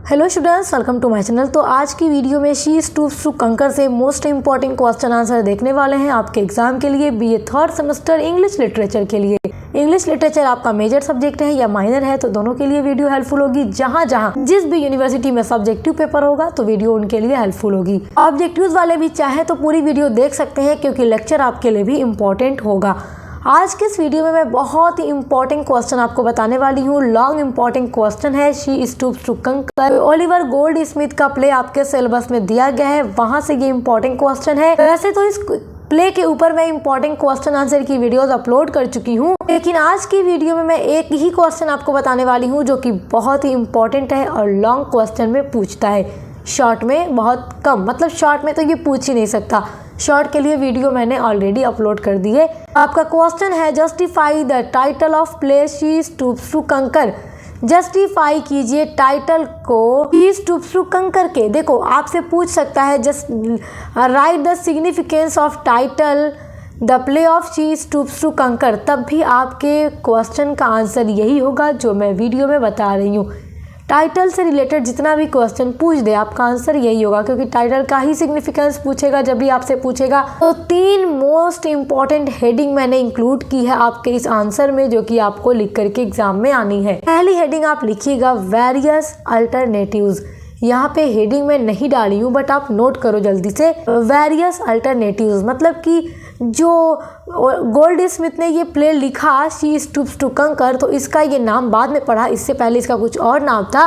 Hello students, welcome to my channel. तो आज की वीडियो में शी स्टूप्स टू कंकर से मोस्ट इंपॉर्टेंट क्वेश्चन आंसर देखने वाले हैं आपके एग्जाम के लिए, BA third semester English literature के लिए। इंग्लिश लिटरेचर आपका मेजर सब्जेक्ट है या माइनर है, तो दोनों के लिए वीडियो हेल्पफुल होगी। जहां जिस भी यूनिवर्सिटी में सब्जेक्टिव पेपर होगा तो वीडियो उनके लिए हेल्पफुल होगी। ऑब्जेक्टिव्स वाले भी चाहे तो पूरी वीडियो देख सकते हैं, क्योंकि लेक्चर आपके लिए भी इम्पोर्टेंट होगा। आज के इस वीडियो में मैं बहुत ही इंपॉर्टेंट क्वेश्चन आपको बताने वाली हूँ। लॉन्ग इंपॉर्टेंट क्वेश्चन है। शी स्टूप्स टू कंकर, ओलिवर गोल्ड स्मिथ का प्ले आपके सिलेबस में दिया गया है, वहां से ये इंपॉर्टेंट क्वेश्चन है। वैसे तो इस प्ले के ऊपर मैं इंपॉर्टेंट क्वेश्चन आंसर की वीडियोस अपलोड कर चुकी हूँ, लेकिन आज की वीडियो में मैं एक ही क्वेश्चन आपको बताने वाली हूँ जो कि बहुत ही इंपॉर्टेंट है और लॉन्ग क्वेश्चन में पूछता है, शॉर्ट में बहुत कम। मतलब शॉर्ट में तो ये पूछ ही नहीं सकता। शॉर्ट के लिए वीडियो मैंने ऑलरेडी अपलोड कर दी है। आपका क्वेश्चन है justify the title of play she stoops to conquer. Justify कीजिए टाइटल को शी स्टूप्स टू कंकर के। देखो, आपसे पूछ सकता है just write the significance of title the play of she stoops to conquer, तब भी आपके क्वेश्चन का आंसर यही होगा जो मैं वीडियो में बता रही हूँ। टाइटल से रिलेटेड जितना भी क्वेश्चन पूछ दे आपका आंसर यही होगा, क्योंकि टाइटल का ही सिग्निफिकेंस पूछेगा जब भी आपसे पूछेगा। तो 3 मोस्ट इंपॉर्टेंट हेडिंग मैंने इंक्लूड की है आपके इस आंसर में, जो कि आपको लिख करके एग्जाम में आनी है। पहली हेडिंग आप लिखिएगा वेरियस अल्टरनेटिव्स। यहाँ पे हेडिंग में नहीं डाली हूँ, बट आप नोट करो जल्दी से। वेरियस अल्टरनेटिव्स मतलब कि जो गोल्ड स्मिथ ने ये प्ले लिखा शी स्टूप्स टू कंकर, तो इसका ये नाम बाद में पढ़ा, इससे पहले इसका कुछ और नाम था।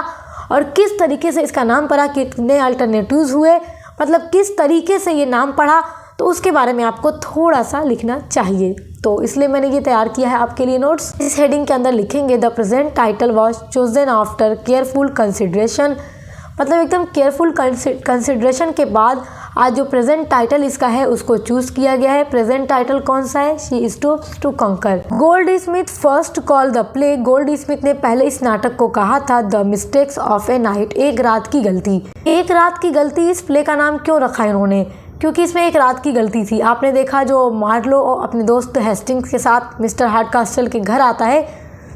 और किस तरीके से इसका नाम पढ़ा, कितने अल्टरनेटिव्स हुए, मतलब किस तरीके से ये नाम पढ़ा, तो उसके बारे में आपको थोड़ा सा लिखना चाहिए। तो इसलिए मैंने ये तैयार किया है आपके लिए नोट्स। इस हेडिंग के अंदर लिखेंगे the present title was chosen after careful consideration. मतलब एकदम केयरफुल कंसिडरेशन के बाद आज जो प्रेजेंट टाइटल इसका है उसको चूज किया गया है। प्रेजेंट टाइटल कौन सा है? शी स्टूप्स टू कंकर। Gold Smith first call the play. Gold Smith ने पहले इस नाटक को कहा था the mistakes of a night, एक रात की गलती। एक रात की गलती इस प्ले का नाम क्यों रखा इन्होंने? क्योंकि इसमें एक रात की गलती थी। आपने देखा जो मार्लो अपने दोस्त हेस्टिंग्स के साथ मिस्टर हार्डकास्टल के घर आता है,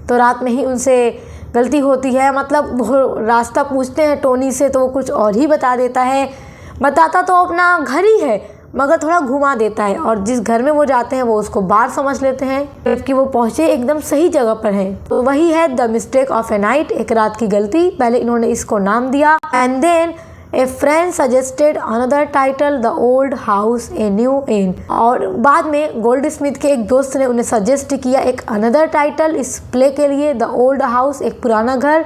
तो रात में ही उनसे गलती होती है। मतलब वो रास्ता पूछते हैं टोनी से, तो वो कुछ और ही बता देता है। बताता तो अपना घर ही है, मगर थोड़ा घुमा देता है, और जिस घर में वो जाते हैं वो उसको बार समझ लेते हैं, जबकि वो पहुंचे एकदम सही जगह पर हैं। तो वही है the mistake of a night, एक रात की गलती। पहले इन्होंने इसको नाम दिया। And then a friend suggested another title the old house a new inn. और बाद में गोल्ड स्मिथ के एक दोस्त ने उन्हें सजेस्ट किया एक अनदर टाइटल इस प्ले के लिए, द ओल्ड हाउस एक पुराना घर,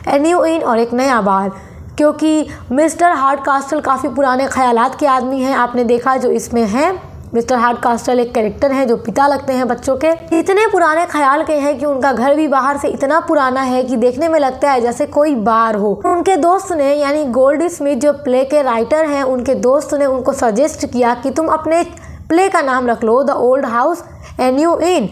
ए न्यू इन और एक नया बार। क्योंकि मिस्टर हार्डकास्टल काफ़ी पुराने ख्यालात के आदमी हैं। आपने देखा जो इसमें है, मिस्टर हार्डकास्टल एक कैरेक्टर हैं जो पिता लगते हैं बच्चों के। इतने पुराने ख्याल के हैं कि उनका घर भी बाहर से इतना पुराना है कि देखने में लगता है जैसे कोई बार हो। उनके दोस्त ने, यानी गोल्ड स्मिथ जो प्ले के राइटर हैं, उनके दोस्त ने उनको सजेस्ट किया कि तुम अपने प्ले का नाम रख लो the old house a new inn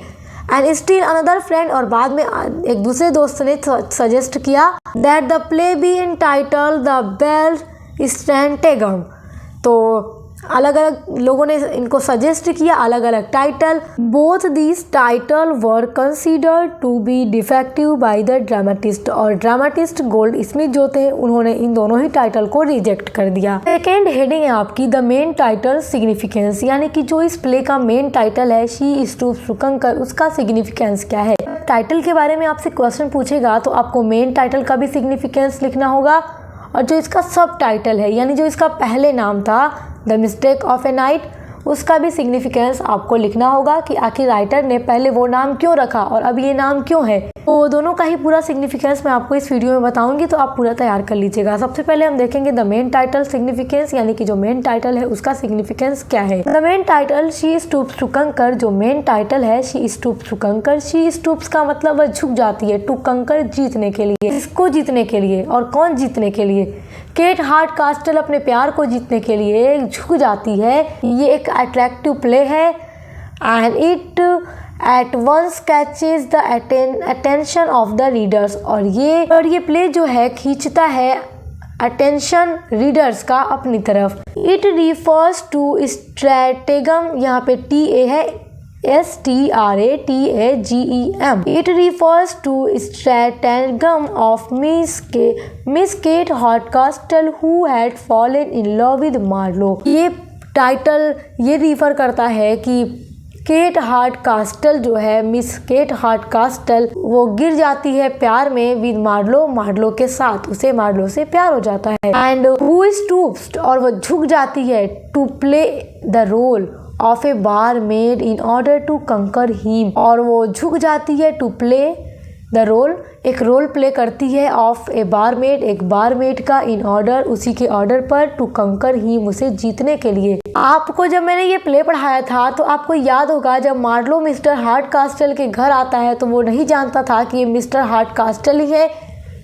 and still another friend. और बाद में एक दूसरे दोस्त ने सजेस्ट किया that the play be entitled the belle stratagem. तो अलग अलग लोगों ने इनको सजेस्ट किया अलग अलग title. Both these title were considered to be defective by the dramatist. और ड्रामेटिस्ट गोल्ड स्मिथ जो थे, उन्होंने इन दोनों ही टाइटल को रिजेक्ट कर दिया। सेकेंड हेडिंग है आपकी द मेन टाइटल सिग्निफिकेंस, यानी कि जो इस प्ले का मेन टाइटल है शी स्टूप्स टू कंकर, उसका सिग्निफिकेंस क्या है। टाइटल के बारे में आपसे क्वेश्चन पूछेगा तो आपको मेन टाइटल का भी सिग्निफिकेंस लिखना होगा, और जो इसका सब टाइटल है, यानी जो इसका पहले नाम था the mistake of a night, उसका भी सिग्निफिकेंस आपको लिखना होगा कि आखिर राइटर ने पहले वो नाम क्यों रखा और अब ये नाम क्यों है। तो दोनों का ही पूरा सिग्निफिकेंस मैं आपको इस वीडियो में बताऊंगी, तो आप पूरा तैयार कर लीजिएगा। सबसे पहले हम देखेंगे द मेन टाइटल सिग्निफिकेंस, यानी कि जो मेन टाइटल है उसका सिग्निफिकेंस क्या है। The main title she stoops to conquer, जो मेन टाइटल है she stoops to conquer. She stoops का मतलब वह झुक जाती है, टू कंकर जीतने के लिए। इसको जीतने के लिए, और कौन जीतने के लिए? केट हार्डकास्टल अपने प्यार को जीतने के लिए झुक जाती है। ये एक अट्रैक्टिव प्ले है and it at once catches the attention of the readers. और ये प्ले जो है खींचता है अटेंशन रीडर्स का अपनी तरफ। इट रिफर्स टू स्ट्रैटेगम, यहाँ पे TA है, STRATAGEM. It refers to stratagem of Miss Kate Hardcastle who had fallen in love with Marlowe. ये टाइटल ये रिफ़र करता है कि केट हार्डकास्टल जो है, मिस केट हार्डकास्टल, वो गिर जाती है प्यार में विद मार्लो के साथ, उसे मार्लो से प्यार हो जाता है. एंड हु स्टूप्ड, और वो झुक जाती है, to play the role of a barmaid in order to conquer him, और वो झुक जाती है टू प्ले द रोल, एक रोल प्ले करती है, ऑफ ए बारमेड, एक बारमेड का, इन ऑर्डर, उसी के ऑर्डर पर, टू कंकर हिम, उसे जीतने के लिए. आपको जब मैंने ये प्ले पढ़ाया था तो आपको याद होगा जब मार्लो मिस्टर हार्डकास्टल के घर आता है तो वो नहीं जानता था कि ये मिस्टर हार्डकास्टल ही है,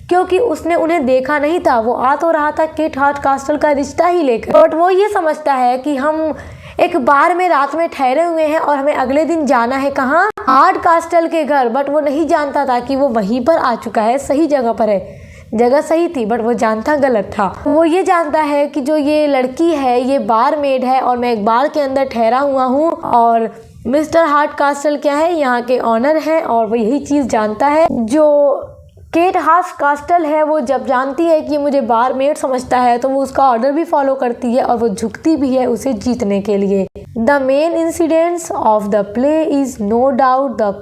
क्योंकि उसने उन्हें देखा नहीं था. वो आ तो रहा था केट हार्डकास्टल का रिश्ता ही लेकर, बट वो ये समझता है कि हम एक बार में रात में ठहरे हुए हैं और हमें अगले दिन जाना है कहाँ, हार्डकास्टल के घर. बट वो नहीं जानता था कि वो वहीं पर आ चुका है, सही जगह पर है. जगह सही थी बट वो जानता गलत था. वो ये जानता है कि जो ये लड़की है ये बारमेड है और मैं एक बार के अंदर ठहरा हुआ हूँ, और मिस्टर हार्डकास्टल क्या है, यहाँ के ऑनर है, और वो यही चीज़ जानता है. जो केट हार्डकास्टल है वो जब जानती है कि मुझे बारमेड समझता है तो वो उसका ऑर्डर भी फॉलो करती है और वो झुकती भी है उसे जीतने के लिए. The main incidents of the play is no doubt the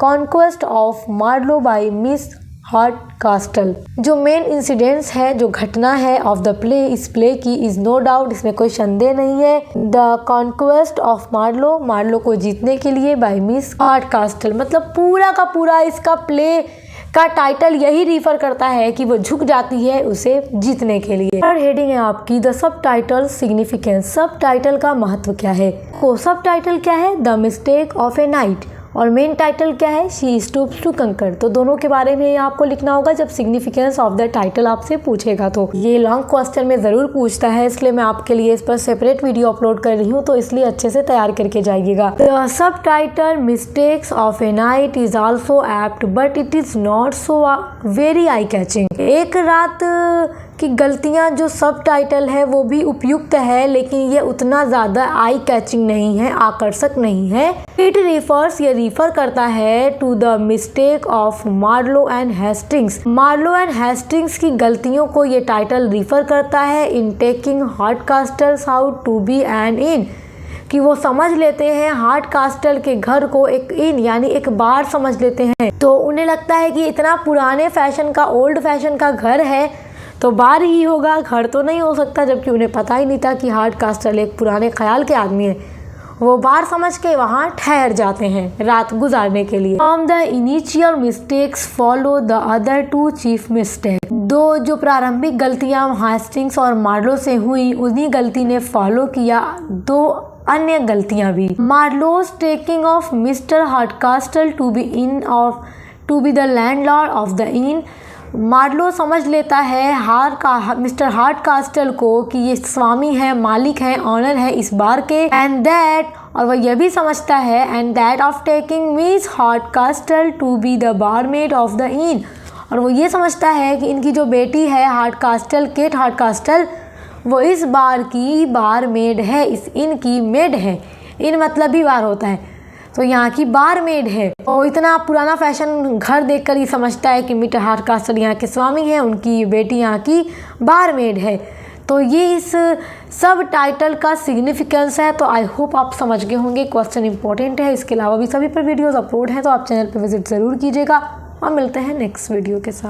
conquest of Marlow by Miss Hardcastle. जो मेन इंसिडेंट्स है, जो घटना है ऑफ द प्ले, इस प्ले की, इज नो डाउट, इसमें कोई संदेह नहीं है, the conquest of Marlow, Marlow को जीतने के लिए, बाय मिस हार्डकास्टल. मतलब पूरा का पूरा इसका प्ले का टाइटल यही रिफर करता है कि वो झुक जाती है उसे जीतने के लिए. थर्ड हेडिंग है आपकी द सब टाइटल सिग्निफिकेंस. सब टाइटल का महत्व क्या है. को सब टाइटल क्या है, the mistake of a night, और मेन टाइटल क्या है, शी स्टूप्स टू कंकर. तो दोनों के बारे में आपको लिखना होगा जब सिग्निफिकेंस ऑफ द टाइटल आपसे पूछेगा. तो ये लॉन्ग क्वेश्चन में ज़रूर पूछता है, इसलिए मैं आपके लिए इस पर सेपरेट वीडियो अपलोड कर रही हूँ, तो इसलिए अच्छे से तैयार करके जाइएगा. The sub title mistakes of a night is also apt but it is not so very eye catching. एक रात की गलतियां जो सब टाइटल है वो भी उपयुक्त है, लेकिन ये उतना ज़्यादा आई कैचिंग नहीं है, आकर्षक नहीं है. इट रिफर्स, ये रिफर करता है to the mistake of Marlow and Hastings. Marlow and Hastings की गलतियों को ये टाइटल रिफर करता है. In taking Hardcastle's out to be an inn, कि वो समझ लेते हैं हार्डकास्टल के घर को एक इन यानी एक बार समझ लेते हैं. तो उन्हें लगता है कि इतना पुराने फैशन का, ओल्ड फैशन का घर है तो बार ही होगा, घर तो नहीं हो सकता, जबकि उन्हें पता ही नहीं था कि हार्डकास्टल एक पुराने ख्याल के आदमी है. वो बार समझ के वहाँ ठहर जाते हैं रात गुजारने के लिए. From the initial mistakes follow the other two chief mistake. दो जो प्रारंभिक गलतियाँ हेस्टिंग्स और मार्लो से हुई, उन्हीं गलती ने फॉलो किया दो अन्य गलतियाँ भी. Marlow's taking of Mr Hardcastle to be the landlord of the inn. Marlow समझ लेता है मिस्टर हार्डकास्टल को कि ये स्वामी है, मालिक है, ऑनर है इस बार के. एंड दैट, और वह यह भी समझता है, and that of taking Miss Hardcastle to be the barmaid of the inn. और वो ये समझता है कि इनकी जो बेटी है हार्डकास्टल, केट हार्डकास्टल, वो इस बार की बारमेड है, इस इन की मेड है. इन मतलब भी बार होता है, तो यहाँ की बारमेड है. तो इतना पुराना फैशन घर देखकर ही समझता है कि मिस्टर हार्डकास्टल यहाँ के स्वामी हैं, उनकी बेटी यहाँ की बारमेड है. तो ये इस सब टाइटल का सिग्निफिकेंस है. तो आई होप आप समझ गए होंगे. क्वेश्चन इंपॉर्टेंट है. इसके अलावा भी सभी पर वीडियोस अपलोड हैं, तो आप चैनल पर विजिट ज़रूर कीजिएगा और मिलते हैं नेक्स्ट वीडियो के साथ.